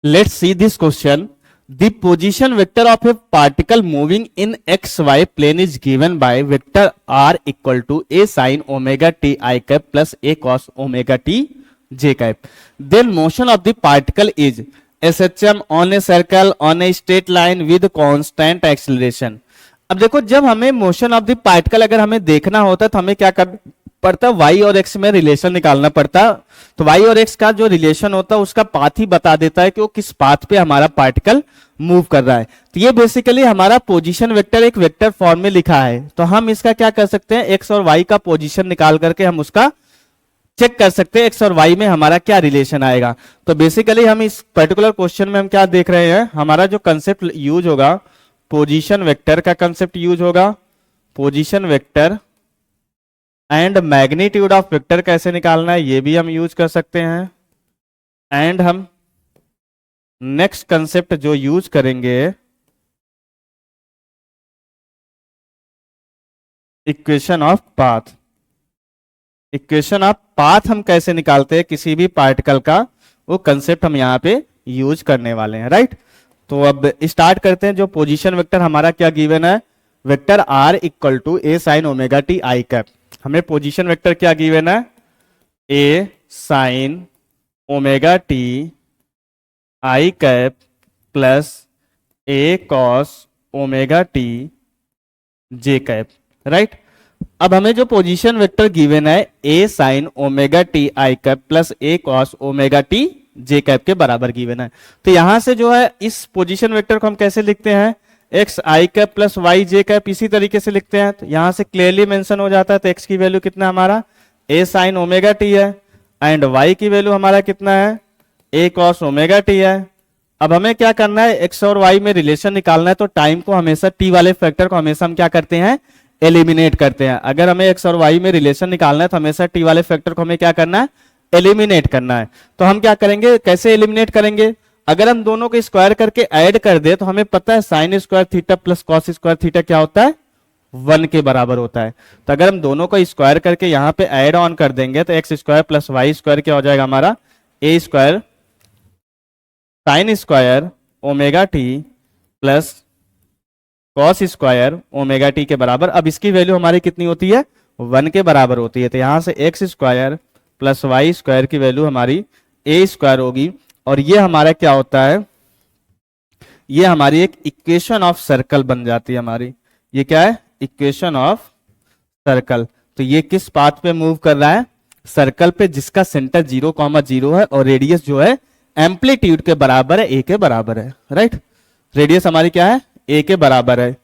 Let's see this question. The position vector of a particle moving in xy plane is given by vector r equal to a sin omega t I cap plus a cos omega t j cap. Then motion of the particle is SHM on a circle on a straight line with constant acceleration. अब देखो, जब हमें motion of the particle अगर हमें देखना होता है तो हमें क्या करना पड़ता है, y और x में रिलेशन निकालना पड़ता है। तो y और x का जो रिलेशन होता है उसका पाथ ही बता देता है कि वो किस पाथ पे हमारा पार्टिकल मूव कर रहा है। तो ये बेसिकली हमारा पोजीशन वेक्टर एक वेक्टर फॉर्म में लिखा है। तो हम इसका क्या कर सकते हैं, x और y का पोजीशन निकाल करके हम उसका चेक कर सकते हैं x और y में हमारा क्या रिलेशन आएगा। तो बेसिकली हम इस पर्टिकुलर क्वेश्चन में हम क्या देख रहे हैं, हमारा जो कंसेप्ट यूज होगा पोजीशन वेक्टर का कंसेप्ट यूज होगा। Position vector and magnitude of vector कैसे निकालना है ये भी हम यूज कर सकते हैं। एंड हम नेक्स्ट कंसेप्ट जो यूज करेंगे equation of path. Equation of path हम कैसे निकालते हैं किसी भी पार्टिकल का, वो कंसेप्ट हम यहाँ पे यूज करने वाले हैं, राइट। तो अब स्टार्ट करते हैं। जो पोजीशन वेक्टर हमारा क्या गिवन है, vector r equal to a sine omega t i cap. हमें पोजीशन वेक्टर क्या गिवन है, a sine omega t i cap plus a cos omega t j cap, right. अब हमें जो पोजीशन वेक्टर गिवन है a sine omega t i cap plus a cos omega t j cap के बराबर given है। तो यहां से जो है इस पोजीशन वेक्टर को हम कैसे लिखते हैं, एक्स आई कैप प्लस वाई जे कैप, इसी तरीके से लिखते हैं। तो यहां से क्लियरली मेंशन हो जाता है। तो एक्स की वैल्यू कितना हमारा ए साइन ओमेगा टी है एंड वाई की वैल्यू हमारा कितना है ए कॉस ओमेगा टी है। अब हमें क्या करना है, एक्स और वाई में रिलेशन निकालना है। तो टाइम को हमेशा टी वाले फैक्टर को हमेशा हम क्या करते हैं, एलिमिनेट करते हैं। अगर हमें एक्स और वाई में रिलेशन निकालना है तो हमेशा टी वाले फैक्टर को हमें क्या करना है, एलिमिनेट करना है। तो हम क्या करेंगे, कैसे एलिमिनेट करेंगे, अगर हम दोनों को स्क्वायर करके ऐड कर दे तो हमें पता है sine square theta plus cos square theta क्या होता है, 1 के बराबर होता है। तो अगर हम दोनों को स्क्वायर करके यहाँ पे ऐड ऑन कर देंगे तो x square plus Y square क्या हो जाएगा हमारा, a square sine square omega t plus cos square omega t के बराबर। अब इसकी वैल्यू हमारी कितनी होती है, 1 के बराबर होती है। तो यहां से X square plus Y square की वैल्यू हमारी ए स्क्वायर होगी। और ये हमारा क्या होता है, ये हमारी एक इक्वेशन ऑफ सर्कल बन जाती है हमारी। ये क्या है, इक्वेशन ऑफ सर्कल। तो ये किस पाथ पे मूव कर रहा है, सर्कल पे जिसका सेंटर 0,0 है और रेडियस जो है एम्पलीट्यूड के बराबर है, ए के बराबर है, राइट। रेडियस हमारी क्या है, ए के बराबर है।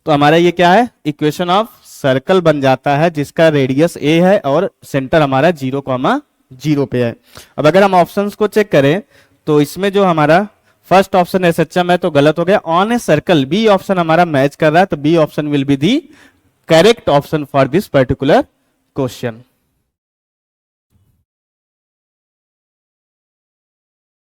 तो हमारा ये क्या है, इक्वेशन ऑफ सर्कल बन जाता है जिसका रेडियस ए है और सेंटर हमारा 0,0 पे है। अब अगर हम ऑप्शंस को चेक करें तो इसमें जो हमारा फर्स्ट ऑप्शन एसएचएम है तो गलत हो गया। On a circle B option हमारा मैच कर रहा है। तो B option will be the correct option for this particular question.